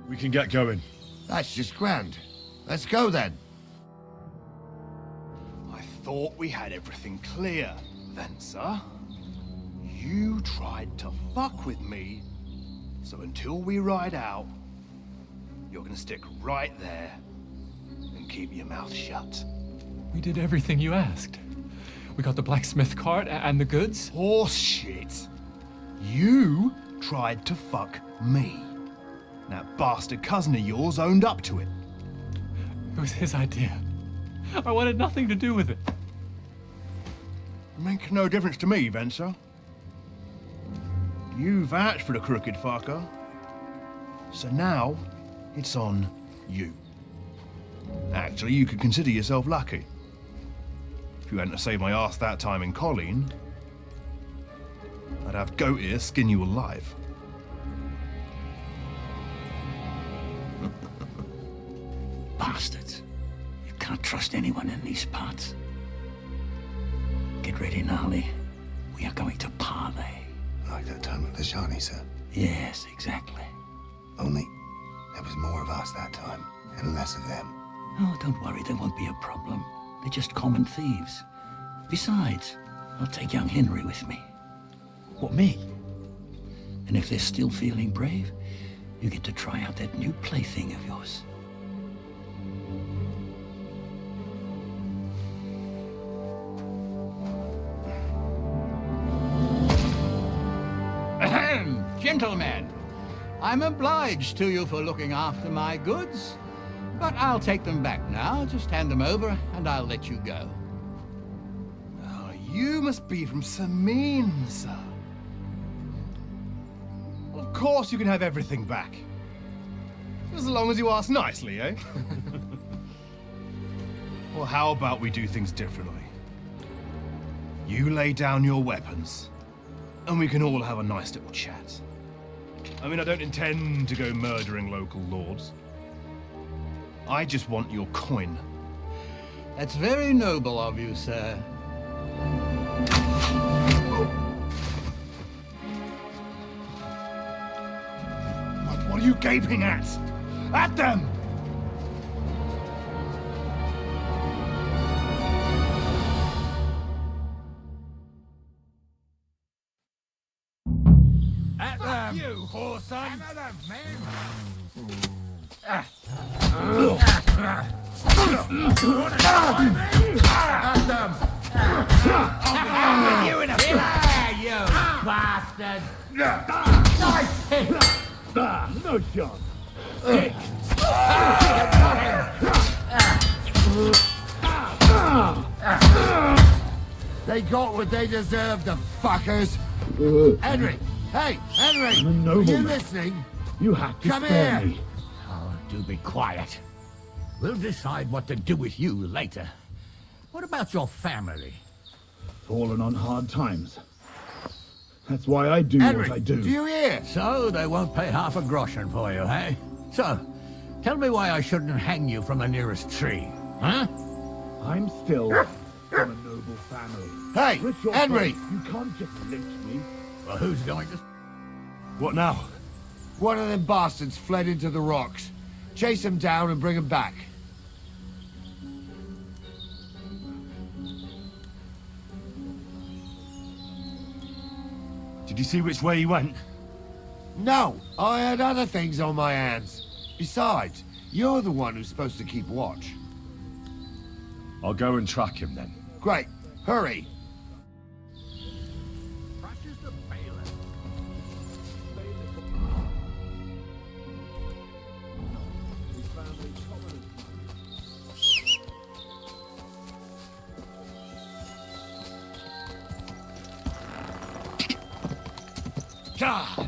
We can get going. That's just grand. Let's go then. I thought we had everything clear, Venser. You tried to fuck with me, so until we ride out, you're gonna stick right there and keep your mouth shut. We did everything you asked. We got the blacksmith cart and the goods. Horse shit. You tried to fuck me. That bastard cousin of yours owned up to it. It was his idea. I wanted nothing to do with it. Make no difference to me, Venser. You vouched for the crooked fucker. So now, it's on you. Actually, you could consider yourself lucky. If you hadn't saved my ass that time in Colleen, I'd have goat ear skin you alive. Bastards. You can't trust anyone in these parts. Get ready, Gnarly. We are going to parley. Like that time at the Shani, sir. Yes, exactly. Only there was more of us that time, and less of them. Oh, don't worry, there won't be a problem. They're just common thieves. Besides, I'll take young Henry with me. What, me? And if they're still feeling brave, you get to try out that new plaything of yours. Gentlemen, I'm obliged to you for looking after my goods, but I'll take them back now. Just hand them over, and I'll let you go. Oh, you must be from Samin, sir. Well, of course you can have everything back. As long as you ask nicely, eh? Well, how about we do things differently? You lay down your weapons, and we can all have a nice little chat. I mean, I don't intend to go murdering local lords. I just want your coin. That's very noble of you, sir. What are you gaping at? At them! At them! You whoreson! Another man! At them! You in a fire, you bastard! Nice hit! No chance. They got what they deserved, the fuckers. Henry! Hey, Henry! I'm a Are nobleman. you listening? You have to Come spare here. me. Oh, do be quiet. We'll decide what to do with you later. What about your family? Fallen on hard times. That's why I do Henry, what I do. do you hear? So they won't pay half a groschen for you, eh? So, tell me why I shouldn't hang you from the nearest tree, huh? I'm still from a noble family. Hey, Rich or Henry! poor, you can't just lynch me. Well, who's going to... What now? One of them bastards fled into the rocks. Chase him down and bring him back. Did you see which way he went? No, I had other things on my hands. Besides, you're the one who's supposed to keep watch. I'll go and track him then. Great, hurry. Crushes the bailiff. God!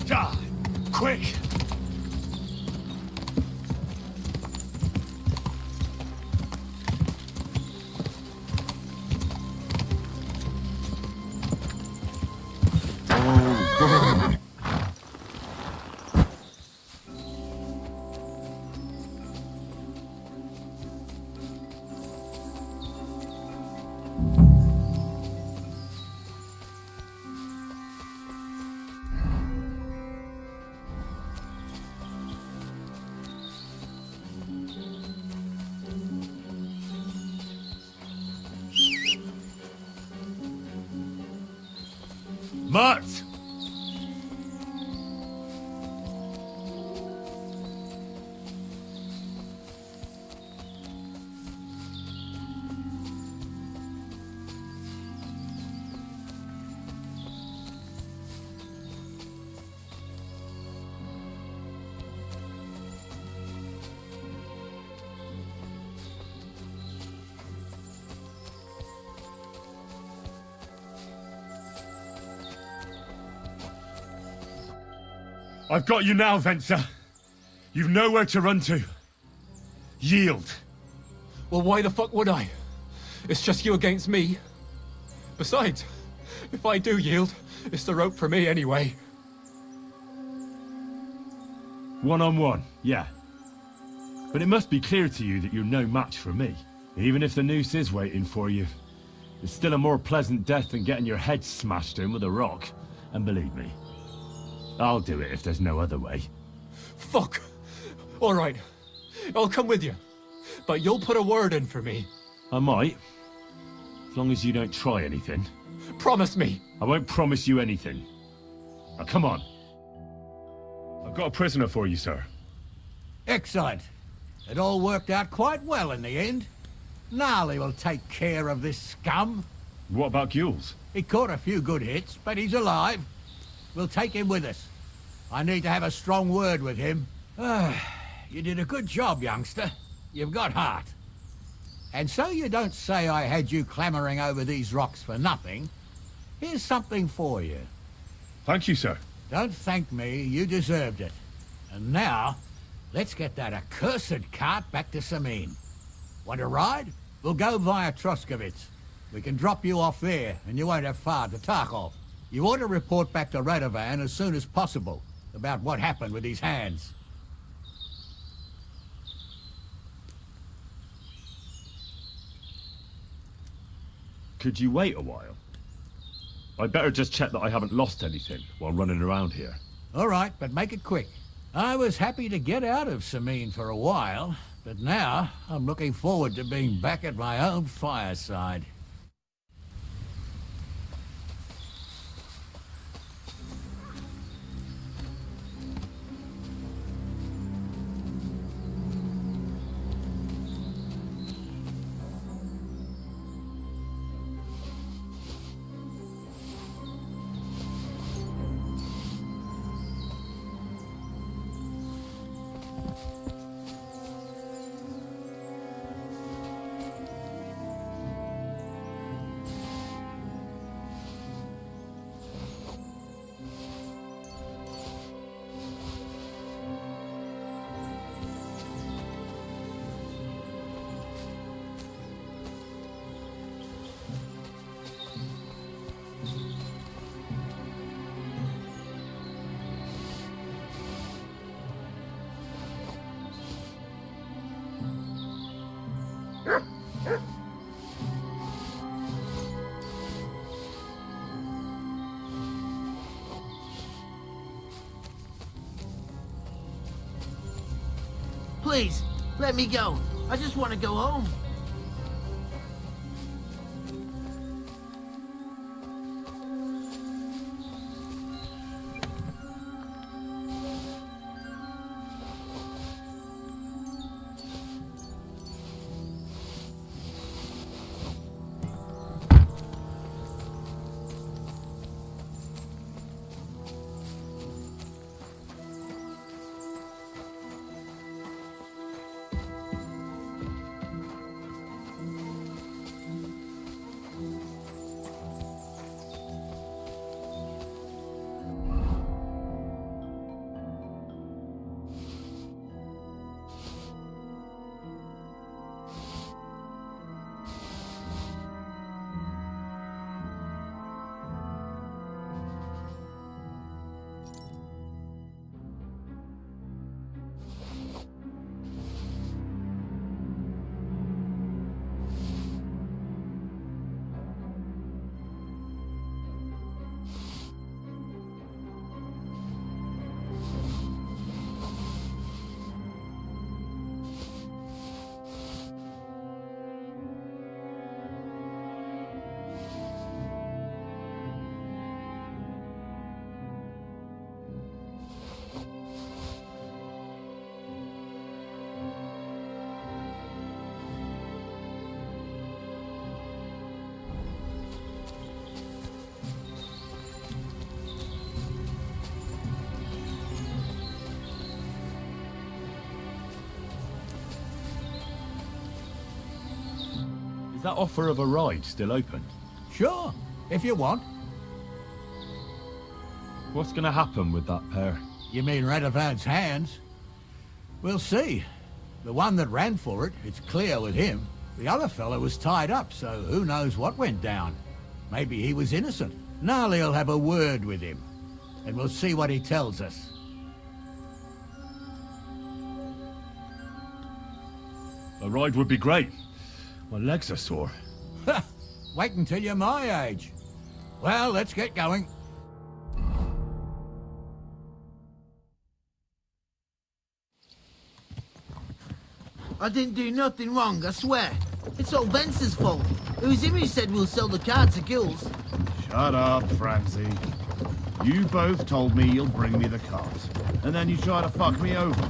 God! Quick! Mutt! I've got you now, Venser. You've nowhere to run to. Yield. Well, why the fuck would I? It's just you against me. Besides, if I do yield, it's the rope for me anyway. One-on-one, yeah. But it must be clear to you that you're no match for me. Even if the noose is waiting for you, it's still a more pleasant death than getting your head smashed in with a rock. And believe me, I'll do it if there's no other way. Fuck! All right, I'll come with you. But you'll put a word in for me. I might. As long as you don't try anything. Promise me. I won't promise you anything. Now come on. I've got a prisoner for you, sir. Excellent. It all worked out quite well in the end. Gnarly will take care of this scum. What about Gules? He caught a few good hits, but he's alive. We'll take him with us. I need to have a strong word with him. You did a good job, youngster. You've got heart. And so you don't say I had you clambering over these rocks for nothing. Here's something for you. Thank you, sir. Don't thank me, you deserved it. And now, let's get that accursed cart back to Sameen. Want to ride? We'll go via Troskovitz. We can drop you off there, and you won't have far to Tarkov. You ought to report back to Radovan as soon as possible about what happened with his hands. Could you wait a while? I'd better just check that I haven't lost anything while running around here. All right, but make it quick. I was happy to get out of Sameen for a while, but now I'm looking forward to being back at my own fireside. Please, let me go. I just want to go home. Is that offer of a ride still open? Sure, if you want. What's gonna happen with that pair? You mean Radovan's hands? We'll see. The one that ran for it, it's clear with him. The other fella was tied up, so who knows what went down. Maybe he was innocent. Gnarly'll have a word with him, and we'll see what he tells us. A ride would be great. My legs are sore. Wait until you're my age. Well, let's get going. I didn't do nothing wrong, I swear. It's all Vence's fault. It was him who said we'll sell the car to Gills. Shut up, Francie. You both told me you'll bring me the cart, and then you try to fuck me over.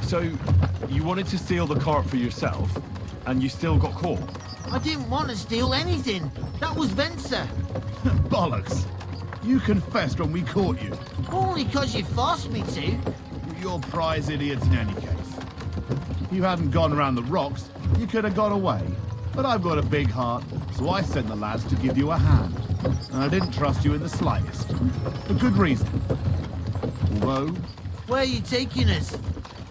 So, you wanted to steal the cart for yourself, and you still got caught? I didn't want to steal anything. That was Vencer. Bollocks! You confessed when we caught you. Only 'cause you forced me to. You're prize idiots in any case. If you hadn't gone around the rocks, you could have got away. But I've got a big heart, so I sent the lads to give you a hand. And I didn't trust you in the slightest. For good reason. Although... Where are you taking us?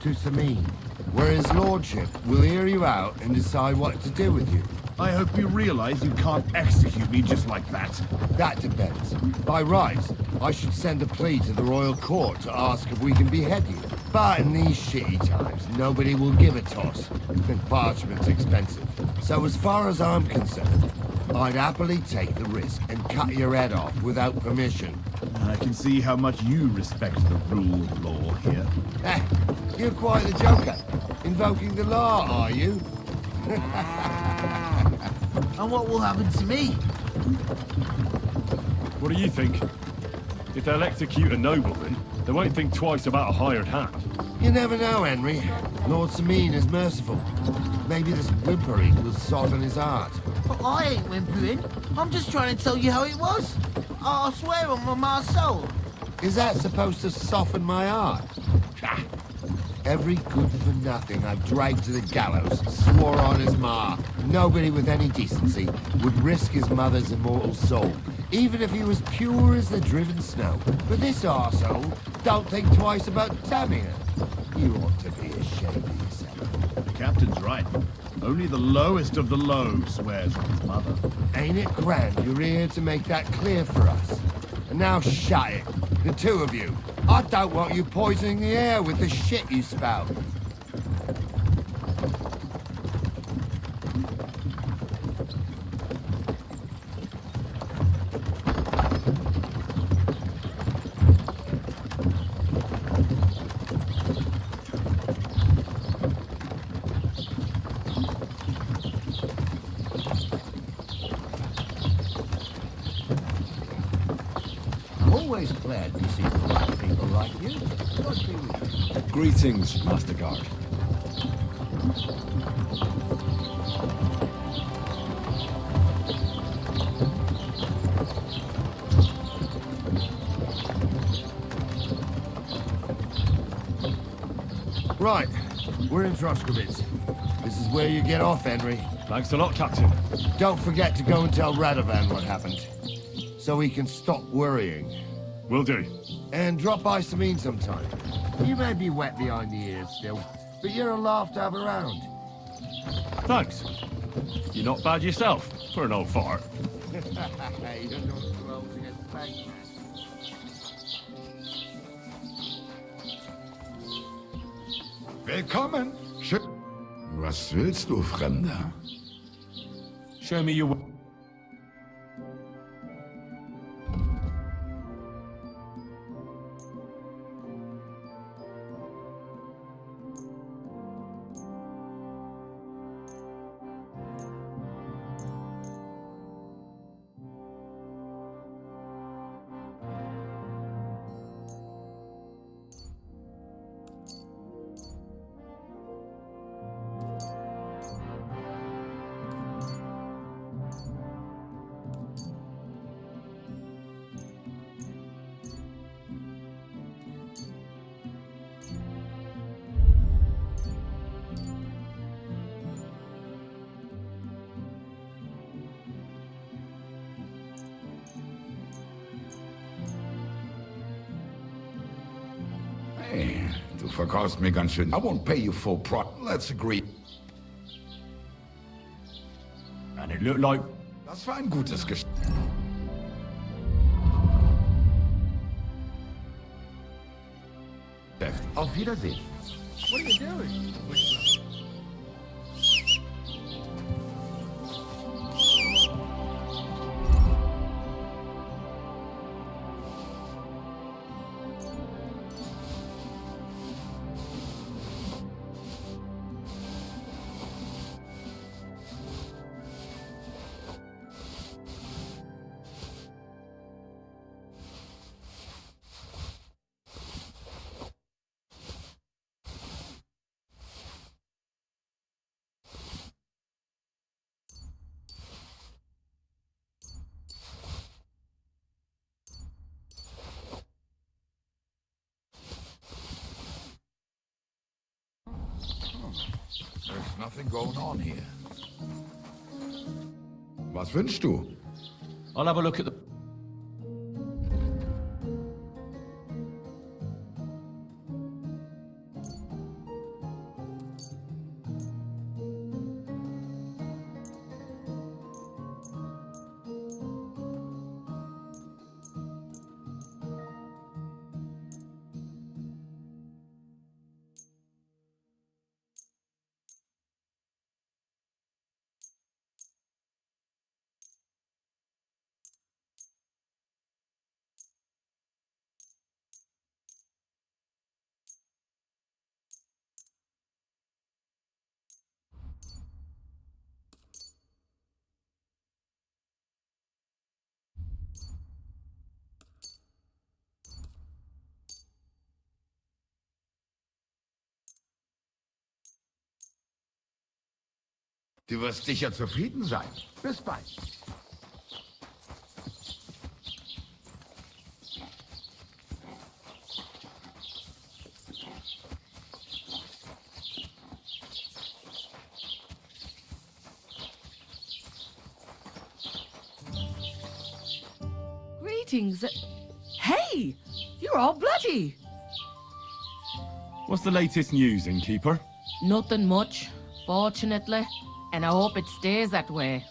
To Sameen, where his lordship will hear you out and decide what to do with you. I hope you realize you can't execute me just like that. That depends. By rights, I should send a plea to the royal court to ask if we can behead you. But in these shitty times, nobody will give a toss. And parchment's expensive. So as far as I'm concerned, I'd happily take the risk and cut your head off without permission. I can see how much you respect the rule of law here. You're quite the joker. Invoking the law, are you? And what will happen to me? What do you think? If they'll execute a nobleman, they won't think twice about a hired hand. You never know, Henry. Lord Sameen is merciful. Maybe this whimpering will soften his heart. But I ain't whimpering. I'm just trying to tell you how it was. I swear on my ma's soul. Is that supposed to soften my heart? Every good-for-nothing I've dragged to the gallows swore on his ma. Nobody with any decency would risk his mother's immortal soul, even if he was pure as the driven snow. But this arsehole don't think twice about damning her. You ought to be ashamed of yourself. The captain's right. Only the lowest of the low swears on his mother. Ain't it grand you're here to make that clear for us? And now shut it, the two of you. I don't want you poisoning the air with the shit you spout. I'm always glad to see polite people like you. God be with you. Greetings, Master Guard. Right, we're in Troskovitz. This is where you get off, Henry. Thanks a lot, Captain. Don't forget to go and tell Radovan what happened, so he can stop worrying. Will do. And drop by Sameen sometime. You may be wet behind the ears still, but you're a laugh to have around. Thanks. You're not bad yourself, for an old fart. You're not too old to get spanked, man. Willkommen. Was willst du, Fremder? Show me your... Hey, du verkaufst mir ganz schön. I won't pay you full price. Let's agree. And it looked like... Das war ein gutes Geschäft. Auf Wiedersehen. What are you doing? There's nothing going on here. Was wünschst du? I'll have a look at the... Du wirst sicher zufrieden sein. Bis bald. Greetings. Hey! You're all bloody! What's the latest news, innkeeper? Nothing much, fortunately. And I hope it stays that way.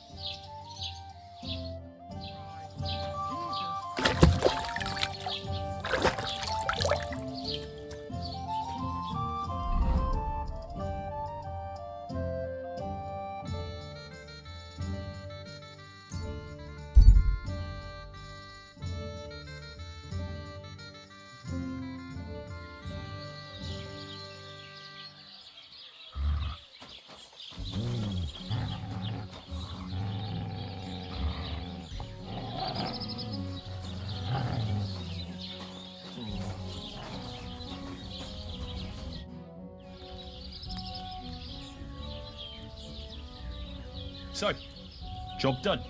So, job done.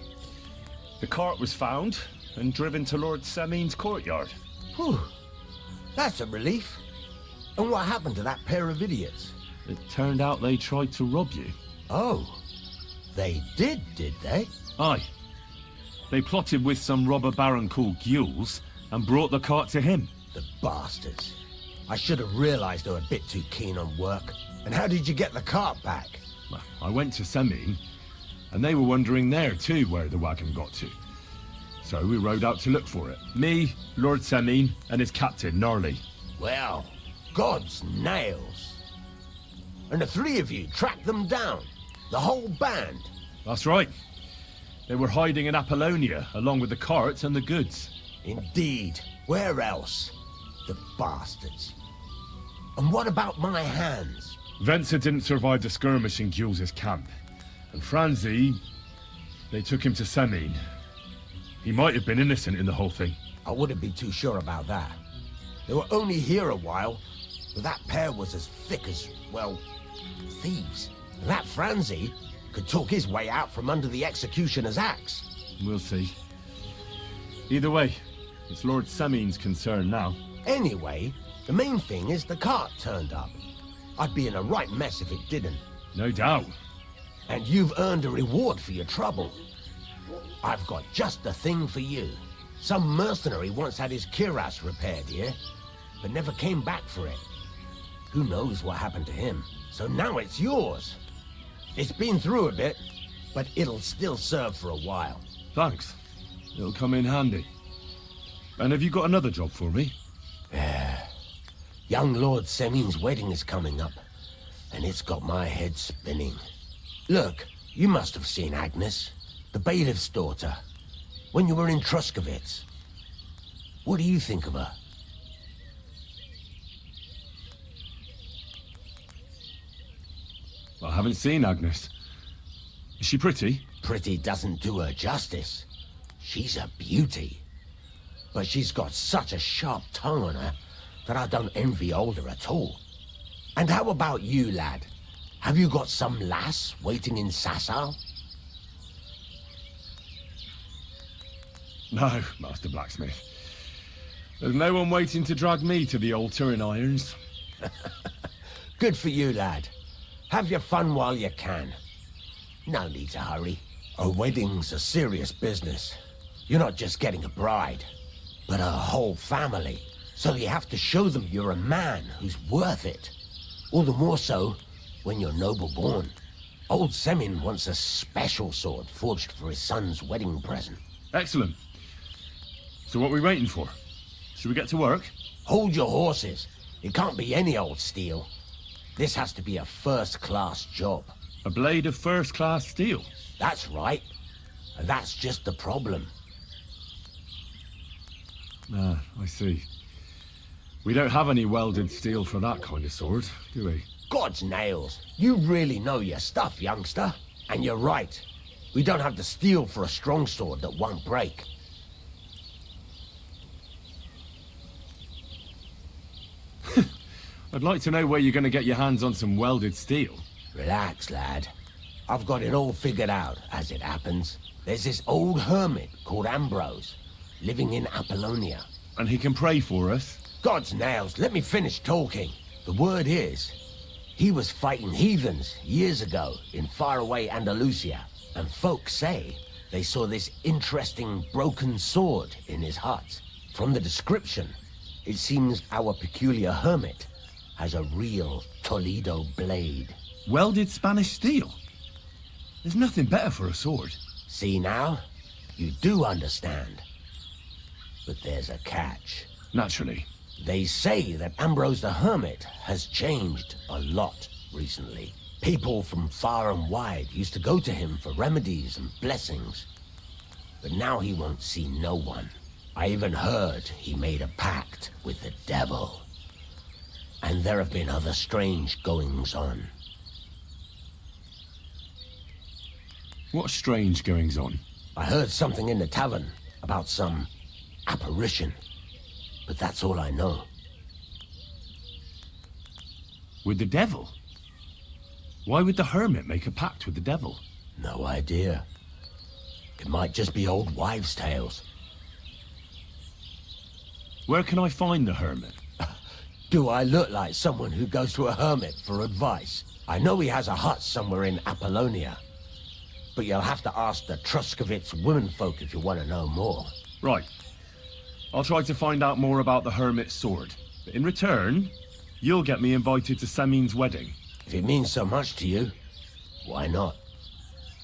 The cart was found and driven to Lord Semin's courtyard. Whew. That's a relief. And what happened to that pair of idiots? It turned out they tried to rob you. Oh. They did they? Aye. They plotted with some robber baron called Gules and brought the cart to him. The bastards. I should have realized they were a bit too keen on work. And how did you get the cart back? Well, I went to Semin, and they were wondering there too where the wagon got to. So we rode out to look for it. Me, Lord Semin, and his captain, Gnarly. Well, God's nails. And the three of you tracked them down? The whole band? That's right. They were hiding in Apollonia, along with the carts and the goods. Indeed. Where else? The bastards. And what about my hands? Venser didn't survive the skirmish in Gules' camp. And Franzi, they took him to Semin. He might have been innocent in the whole thing. I wouldn't be too sure about that. They were only here a while, but that pair was as thick as, well, thieves. And that Franzi could talk his way out from under the executioner's axe. We'll see. Either way, it's Lord Semin's concern now. Anyway, the main thing is the cart turned up. I'd be in a right mess if it didn't. No doubt. And you've earned a reward for your trouble. I've got just the thing for you. Some mercenary once had his cuirass repaired here. but never came back for it. Who knows what happened to him? So now it's yours. It's been through a bit, but it'll still serve for a while. Thanks. It'll come in handy. And have you got another job for me? Young Lord Semin's wedding is coming up, and it's got my head spinning. Look, you must have seen Agnes, the bailiff's daughter, when you were in Truskovitz. What do you think of her? I haven't seen Agnes. Is she pretty? Pretty doesn't do her justice. She's a beauty. But she's got such a sharp tongue on her that I don't envy older at all. And how about you, lad? Have you got some lass waiting in Sasau? No, Master Blacksmith. There's no one waiting to drag me to the altar in irons. Good for you, lad. Have your fun while you can. No need to hurry. A wedding's a serious business. You're not just getting a bride, but a whole family. So you have to show them you're a man who's worth it. All the more so when you're noble born. Old Semin wants a special sword forged for his son's wedding present. Excellent. So what are we waiting for? Should we get to work? Hold your horses. It can't be any old steel. This has to be a first-class job. A blade of first-class steel? That's right. And that's just the problem. Ah, I see. We don't have any welded steel for that kind of sword, do we? God's nails. You really know your stuff, youngster. And you're right. We don't have the steel for a strong sword that won't break. I'd like to know where you're going to get your hands on some welded steel. Relax, lad. I've got it all figured out, as it happens. There's this old hermit called Ambrose, living in Apollonia. And he can pray for us? God's nails, let me finish talking. The word is, he was fighting heathens years ago in faraway Andalusia, and folks say they saw this interesting broken sword in his hut. From the description, it seems our peculiar hermit has a real Toledo blade. Welded Spanish steel? There's nothing better for a sword. See now? You do understand. But there's a catch. Naturally. They say that Ambrose the Hermit has changed a lot recently. People from far and wide used to go to him for remedies and blessings. But now he won't see no one. I even heard he made a pact with the devil. And there have been other strange goings-on. What strange goings-on? I heard something in the tavern about some apparition. But that's all I know. With the devil? Why would the hermit make a pact with the devil? No idea. It might just be old wives' tales. Where can I find the hermit? Do I look like someone who goes to a hermit for advice? I know he has a hut somewhere in Apollonia. But you'll have to ask the Truskovitz womenfolk if you want to know more. Right. I'll try to find out more about the hermit's sword. But in return, you'll get me invited to Semin's wedding. If it means so much to you, why not?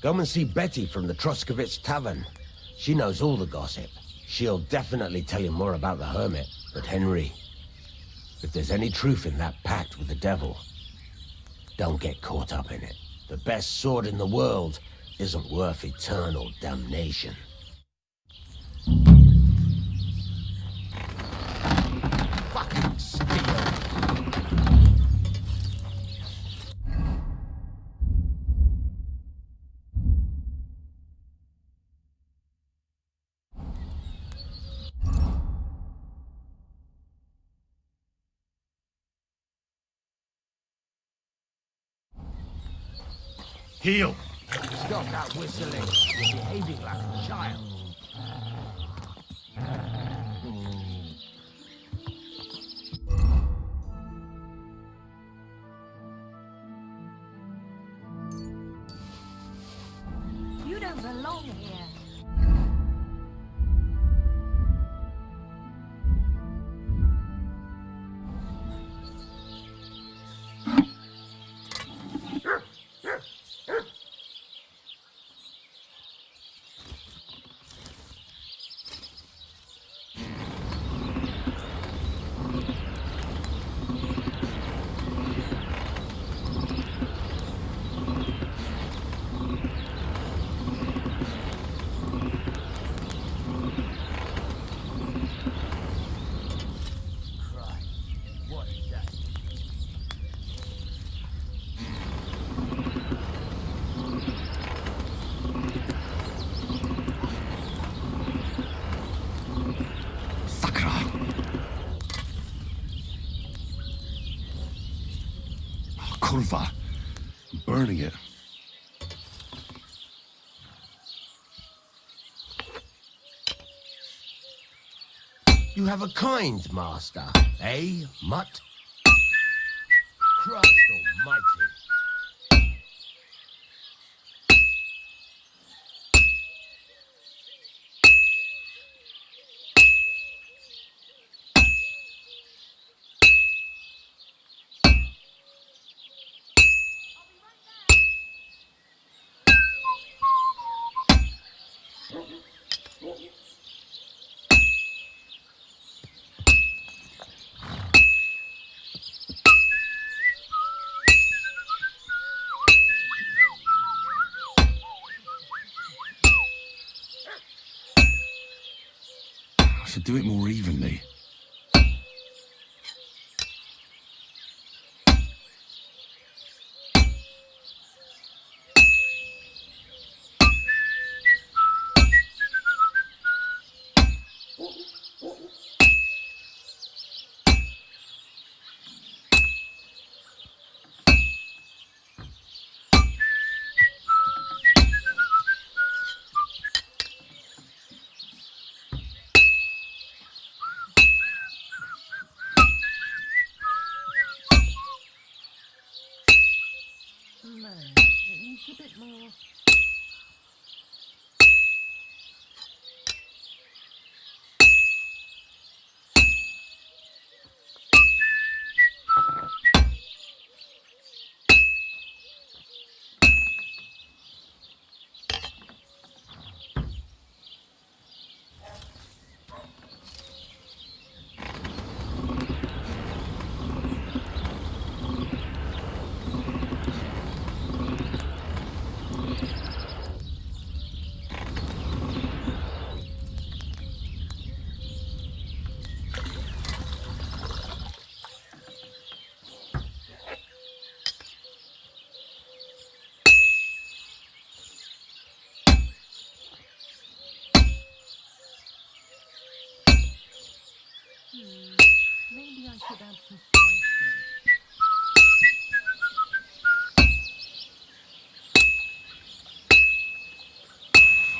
Come and see Betty from the Truskovitz Tavern. She knows all the gossip. She'll definitely tell you more about the hermit. But Henry, if there's any truth in that pact with the devil, don't get caught up in it. The best sword in the world isn't worth eternal damnation. Fucking steel. Heel! Stop that whistling. You're behaving like a child. You don't belong here. Kurva. I'm burning it. You have a kind master, eh, mutt? Christ almighty. I should do it more evenly. No, it needs a bit more. Maybe I should add some spices.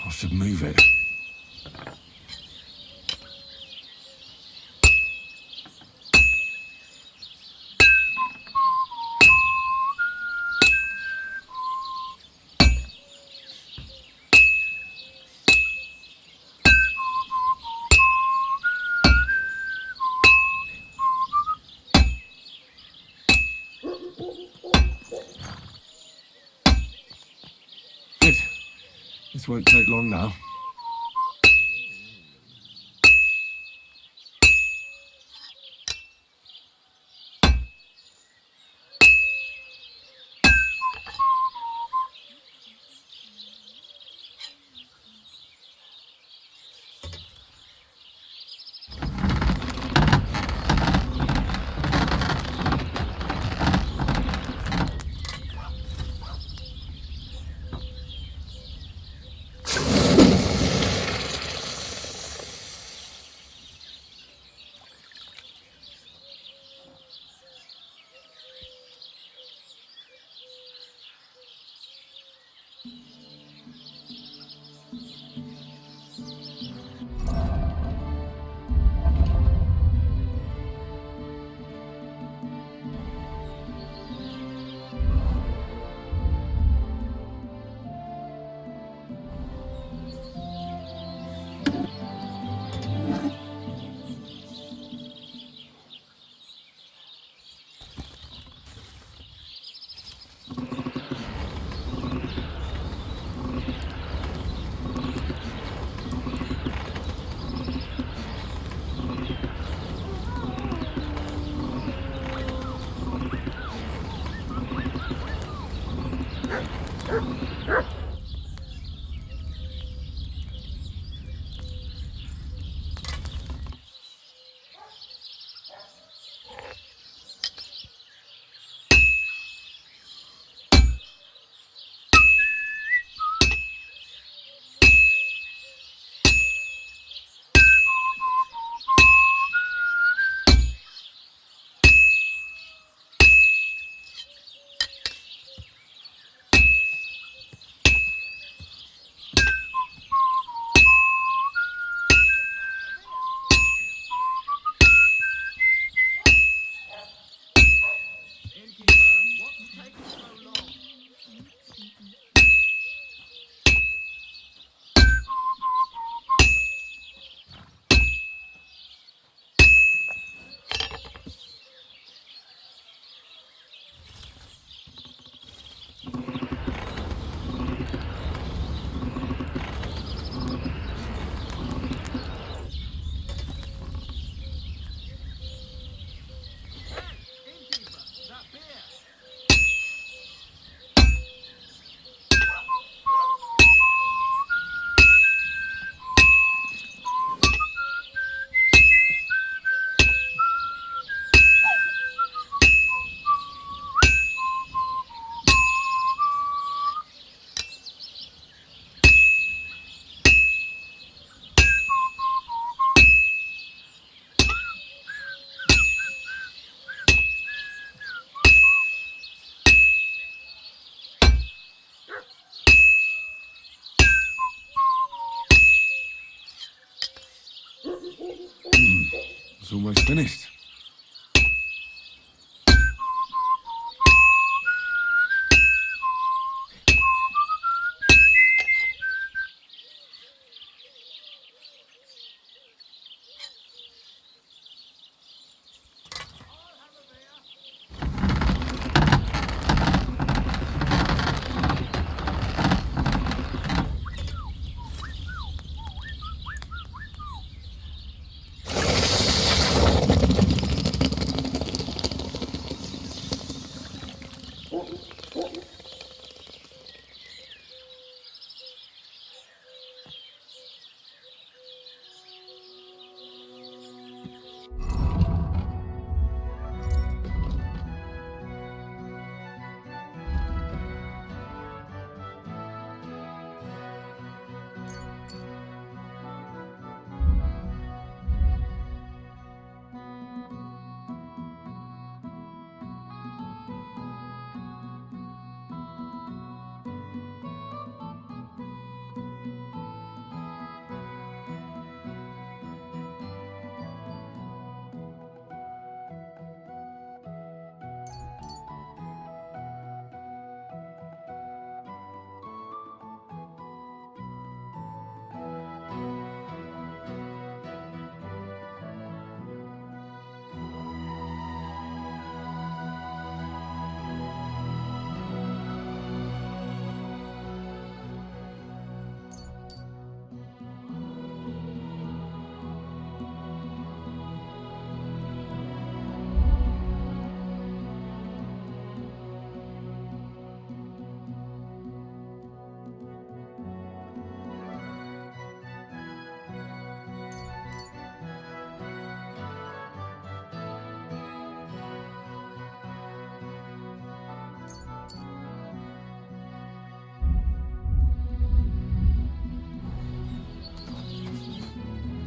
I should move it. Good. This won't take long now. It's almost finished.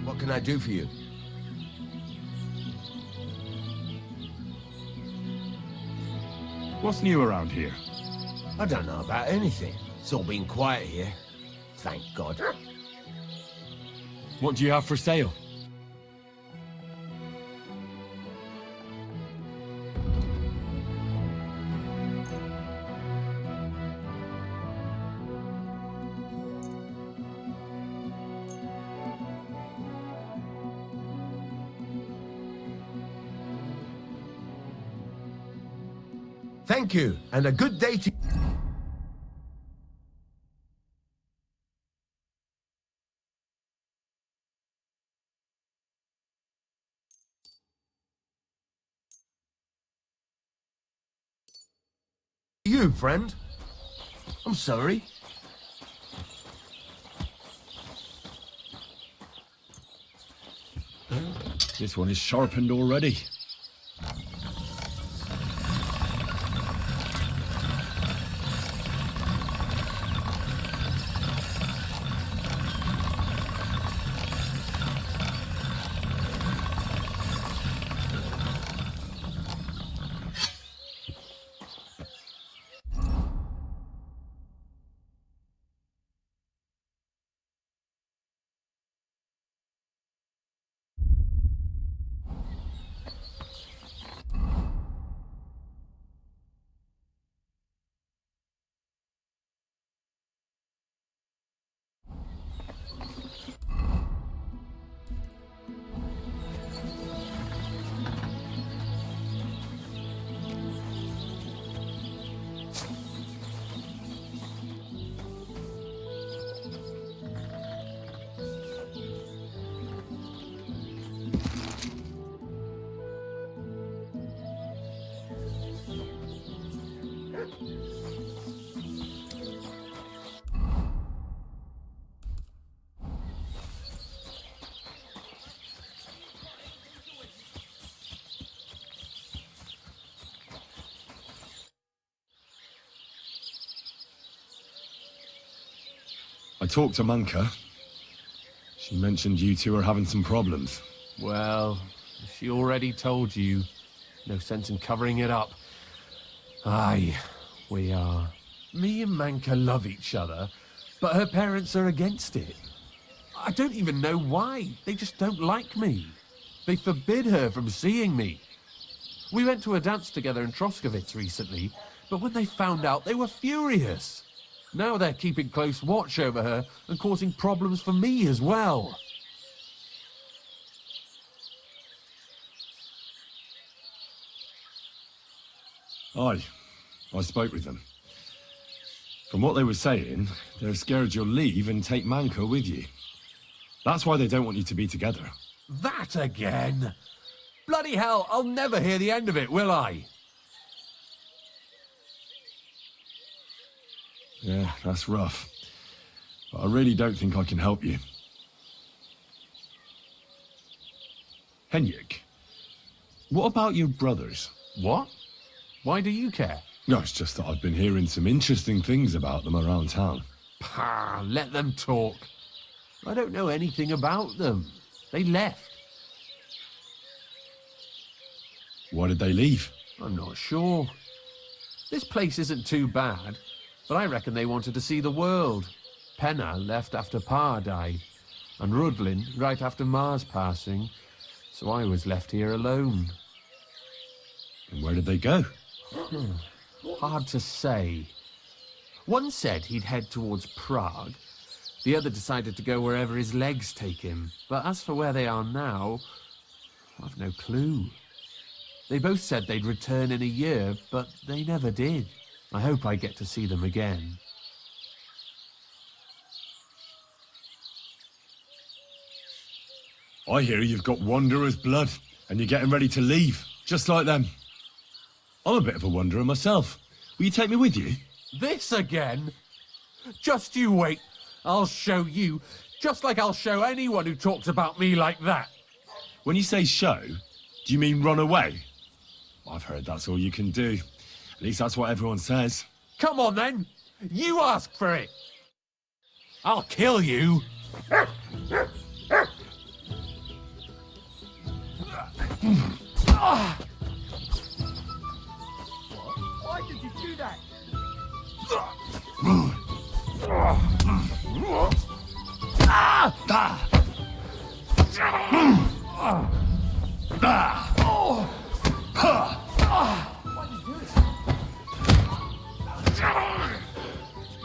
What can I do for you? What's new around here? I don't know about anything. It's all been quiet here. Thank God. What do you have for sale? Thank you, and a good day to you, friend. I'm sorry. This one is sharpened already. I talked to Manka. She mentioned you two are having some problems. Well, if she already told you, no sense in covering it up. Aye, we are. Me and Manka love each other, but her parents are against it. I don't even know why. They just don't like me. They forbid her from seeing me. We went to a dance together in Troskowitz recently, but when they found out, they were furious. Now they're keeping close watch over her and causing problems for me as well. Aye, I spoke with them. From what they were saying, they're scared you'll leave and take Manka with you. That's why they don't want you to be together. That again? Bloody hell, I'll never hear the end of it, will I? Yeah, that's rough. But I really don't think I can help you. Henrik, what about your brothers? What? Why do you care? No, it's just that I've been hearing some interesting things about them around town. Pah, let them talk. I don't know anything about them. They left. Why did they leave? I'm not sure. This place isn't too bad, but I reckon they wanted to see the world. Penna left after Pa died, and Rudlin right after Ma's passing, so I was left here alone. And where did they go? Hard to say. One said he'd head towards Prague. The other decided to go wherever his legs take him. But as for where they are now, I've no clue. They both said they'd return in a year, but they never did. I hope I get to see them again. I hear you've got wanderer's blood, and you're getting ready to leave, just like them. I'm a bit of a wanderer myself. Will you take me with you? This again? Just you wait. I'll show you, just like I'll show anyone who talks about me like that. When you say show, do you mean run away? I've heard that's all you can do. At least that's what everyone says. Come on then. You ask for it. I'll kill you. Why did you do that?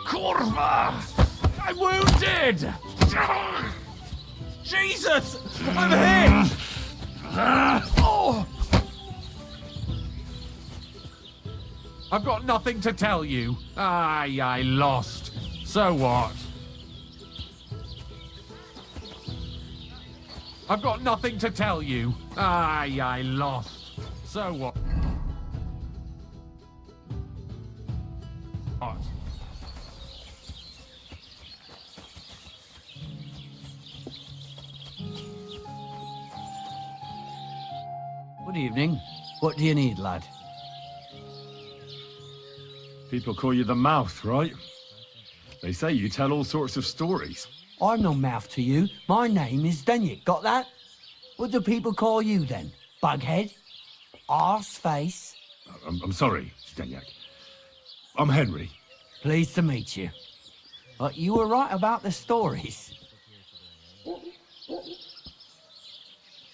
Kurva! I'm wounded! Jesus! I'm hit! I've got nothing to tell you. Aye, I lost. So what? I've got nothing to tell you. Aye, I lost. So what? What? Good evening. What do you need, lad? People call you the mouth, right? They say you tell all sorts of stories. I'm no mouth to you. My name is Denyek. Got that? What do people call you then? Bughead? Arseface? I'm sorry, Stenyak. I'm Henry. Pleased to meet you. But you were right about the stories.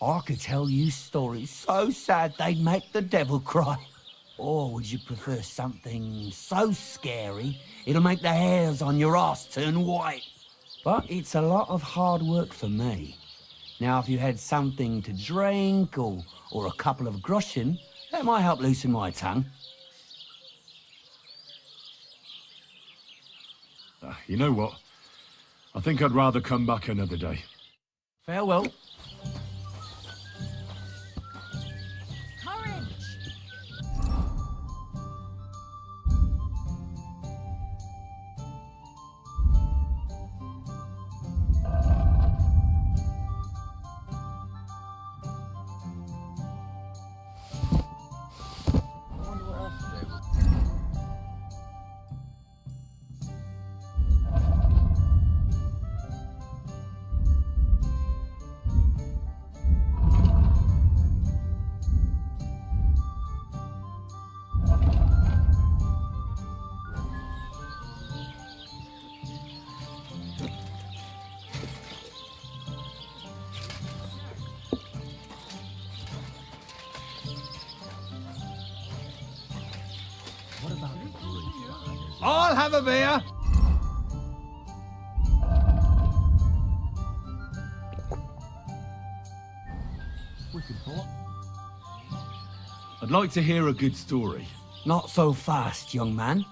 I could tell you stories so sad they'd make the devil cry. Or would you prefer something so scary it'll make the hairs on your ass turn white? But it's a lot of hard work for me. Now, if you had something to drink or a couple of groschen, that might help loosen my tongue. You know what? I think I'd rather come back another day. Farewell. I'll have a beer. I'd like to hear a good story. Not so fast, young man.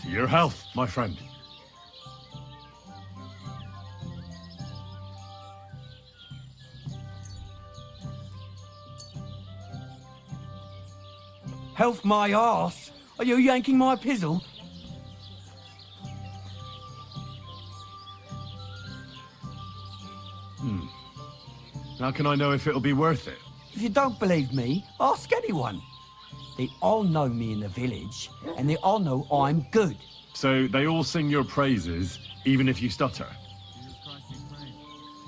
To your health, my friend. Health my arse? Are you yanking my pizzle? How can I know if it'll be worth it? If you don't believe me, ask anyone. They all know me in the village, and they all know I'm good. So they all sing your praises, even if you stutter?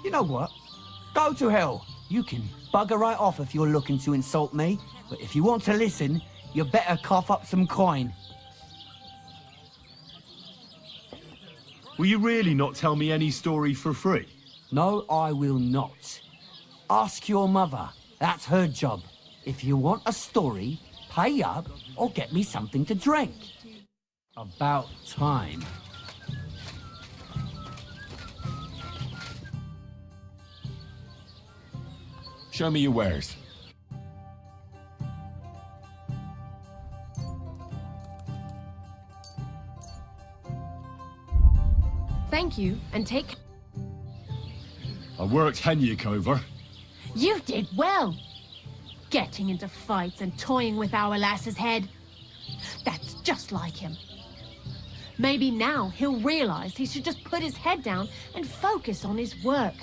You know what? Go to hell. You can bugger right off if you're looking to insult me, but if you want to listen, you better cough up some coin. Will you really not tell me any story for free? No, I will not. Ask your mother. That's her job. If you want a story, pay up or get me something to drink. About time. Show me your wares. Thank you, and take... I worked Henyuk over. You did well. Getting into fights and toying with our lass's head. That's just like him. Maybe now he'll realize he should just put his head down and focus on his work.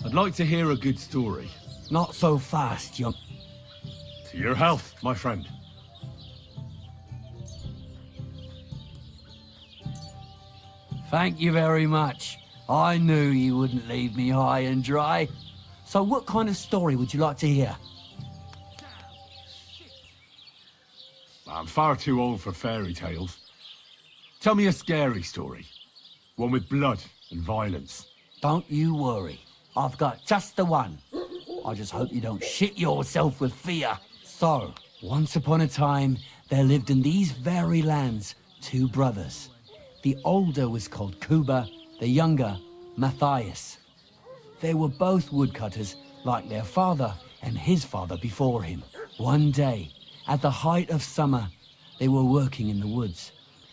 I'd like to hear a good story. Not so fast, young... To your health, my friend. Thank you very much. I knew you wouldn't leave me high and dry. So what kind of story would you like to hear? I'm far too old for fairy tales. Tell me a scary story. One with blood and violence. Don't you worry. I've got just the one. I just hope you don't shit yourself with fear. So, once upon a time, there lived in these very lands 2 brothers. The older was called Kuba, the younger, Matthias. They were both woodcutters, like their father and his father before him. One day, at the height of summer, they were working in the woods.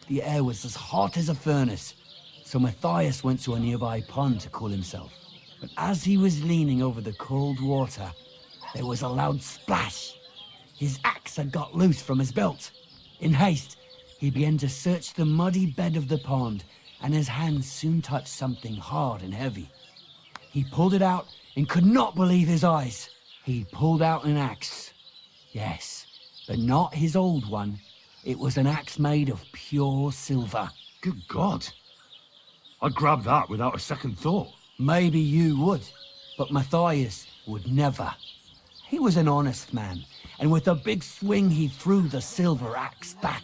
The air was as hot as a furnace, so Matthias went to a nearby pond to cool himself. But as he was leaning over the cold water, there was a loud splash. His axe had got loose from his belt. In haste, he began to search the muddy bed of the pond, and his hands soon touched something hard and heavy. He pulled it out and could not believe his eyes. He pulled out an axe. Yes, but not his old one. It was an axe made of pure silver. Good God. I'd grab that without a second thought. Maybe you would, but Matthias would never. He was an honest man, and with a big swing he threw the silver axe back.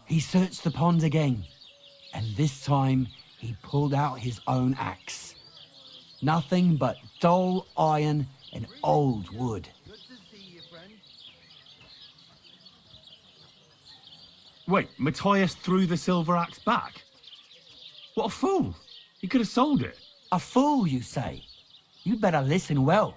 He searched the pond again, and this time he pulled out his own axe. Nothing but dull iron and old wood. Wait, Matthias threw the silver axe back? What a fool! He could have sold it. A fool, you say? You'd better listen well.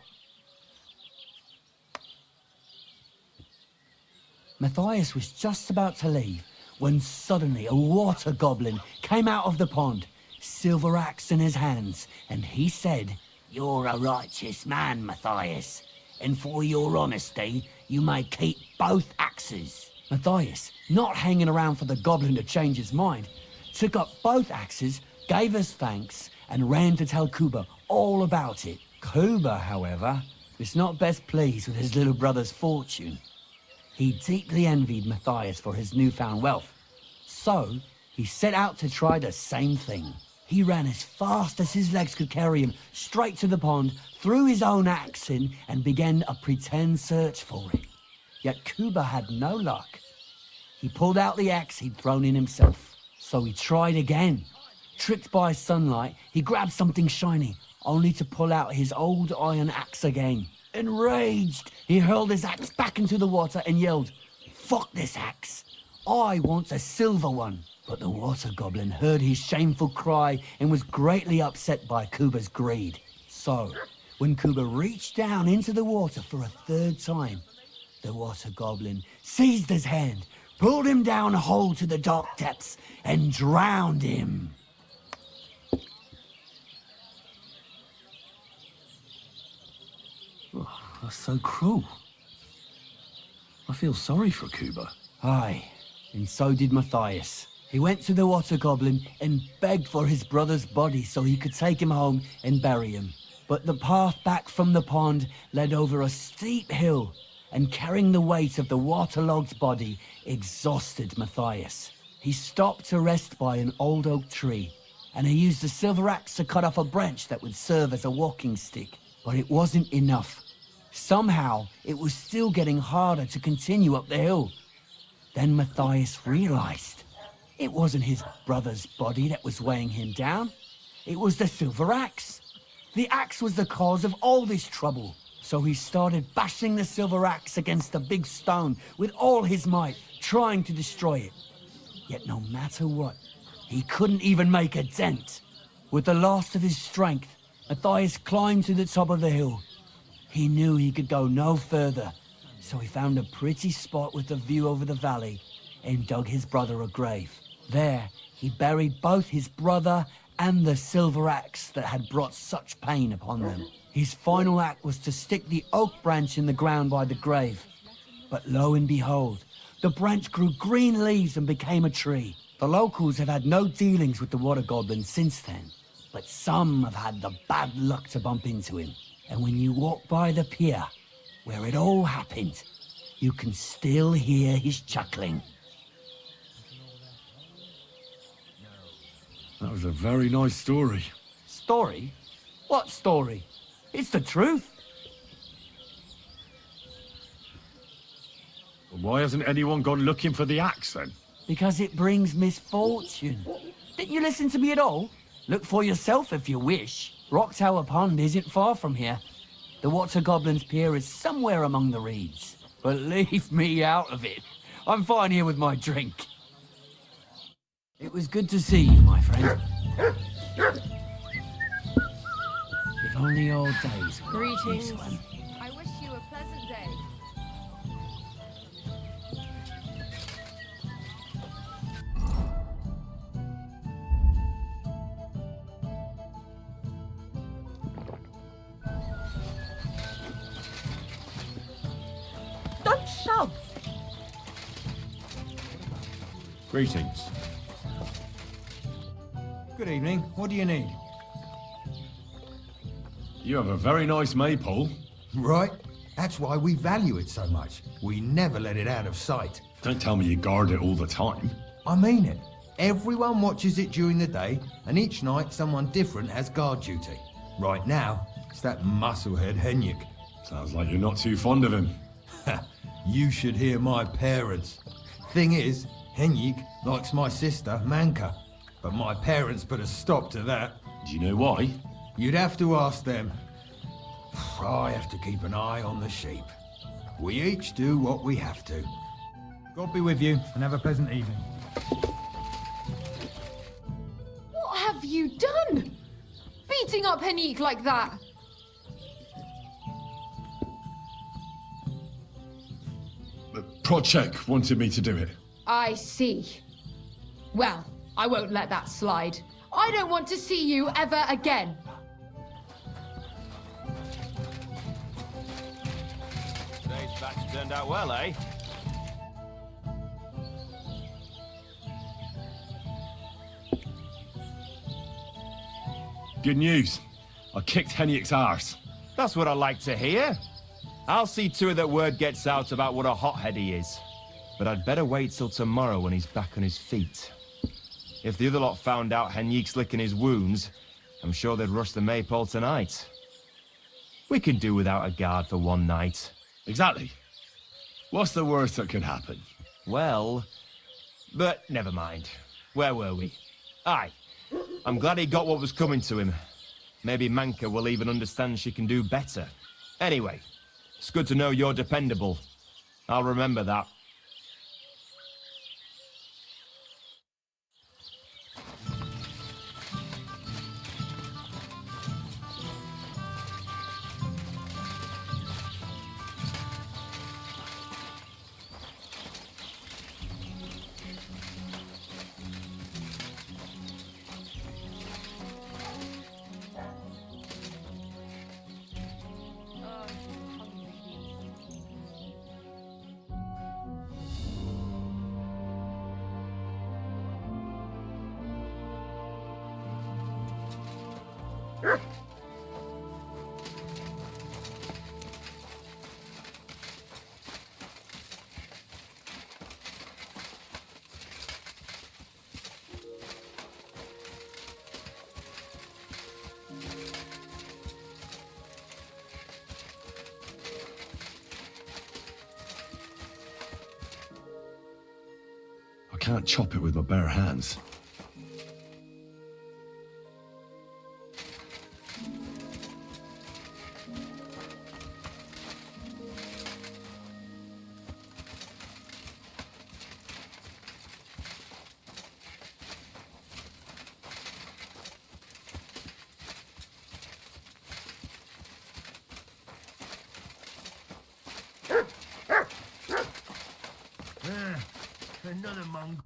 Matthias was just about to leave when suddenly a water goblin came out of the pond, silver axe in his hands, and he said, "You're a righteous man, Matthias, and for your honesty, you may keep both axes." Matthias, not hanging around for the goblin to change his mind, took up both axes, gave us thanks, and ran to tell Kuba all about it. Kuba, however, was not best pleased with his little brother's fortune. He deeply envied Matthias for his newfound wealth, so he set out to try the same thing. He ran as fast as his legs could carry him, straight to the pond, threw his own axe in, and began a pretend search for it. Yet Kuba had no luck. He pulled out the axe he'd thrown in himself. So he tried again. Tricked by sunlight, he grabbed something shiny, only to pull out his old iron axe again. Enraged, he hurled his axe back into the water and yelled, "Fuck this axe! I want a silver one." But the water goblin heard his shameful cry and was greatly upset by Kuba's greed. So, when Kuba reached down into the water for a third time, the water goblin seized his hand, pulled him down whole to the dark depths, and drowned him. Oh, that's so cruel. I feel sorry for Kuba. Aye, and so did Matthias. He went to the water goblin and begged for his brother's body so he could take him home and bury him. But the path back from the pond led over a steep hill, and carrying the weight of the waterlogged body exhausted Matthias. He stopped to rest by an old oak tree, and he used a silver axe to cut off a branch that would serve as a walking stick. But it wasn't enough. Somehow, it was still getting harder to continue up the hill. Then Matthias realized it wasn't his brother's body that was weighing him down. It was the silver axe. The axe was the cause of all this trouble. So he started bashing the silver axe against the big stone with all his might, trying to destroy it. Yet no matter what, he couldn't even make a dent. With the last of his strength, Matthias climbed to the top of the hill. He knew he could go no further, so he found a pretty spot with a view over the valley and dug his brother a grave. There, he buried both his brother and the silver axe that had brought such pain upon them. His final act was to stick the oak branch in the ground by the grave. But lo and behold, the branch grew green leaves and became a tree. The locals have had no dealings with the water goblin since then, but some have had the bad luck to bump into him. And when you walk by the pier, where it all happened, you can still hear his chuckling. That was a very nice story. Story? What story? It's the truth. Why hasn't anyone gone looking for the axe then? Because it brings misfortune. Didn't you listen to me at all? Look for yourself if you wish. Rock Tower Pond isn't far from here. The Water Goblin's Pier is somewhere among the reeds. But leave me out of it. I'm fine here with my drink. It was good to see you, my friend. If only old days were like Greetings. this one. I wish you a pleasant day. Don't shove! Greetings. Good evening. What do you need? You have a very nice maypole. Right? That's why we value it so much. We never let it out of sight. Don't tell me you guard it all the time. I mean it. Everyone watches it during the day, and each night someone different has guard duty. Right now, it's that musclehead Henrik. Sounds like you're not too fond of him. You should hear my parents. Thing is, Henrik likes my sister, Manka. But my parents put a stop to that. Do you know why? You'd have to ask them. I have to keep an eye on the sheep. We each do what we have to. God be with you, and have a pleasant evening. What have you done? Beating up Henrik like that? Project wanted me to do it. I see. Well, I won't let that slide. I don't want to see you ever again. Today's batch turned out well, eh? Good news. I kicked Henrik's arse. That's what I like to hear. I'll see to it that word gets out about what a hothead he is. But I'd better wait till tomorrow when he's back on his feet. If the other lot found out Henrik's licking his wounds, I'm sure they'd rush the Maypole tonight. We could do without a guard for one night. Exactly. What's the worst that could happen? Well, but never mind. Where were we? Aye, I'm glad he got what was coming to him. Maybe Manka will even understand she can do better. Anyway, it's good to know you're dependable. I'll remember that. I can't chop it with my bare hands. Another mongrel.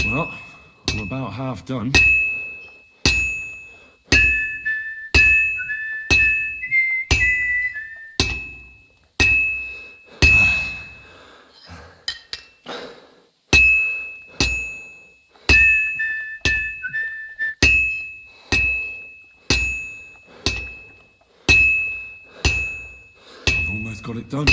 Well, I'm about half done. I've almost got it done.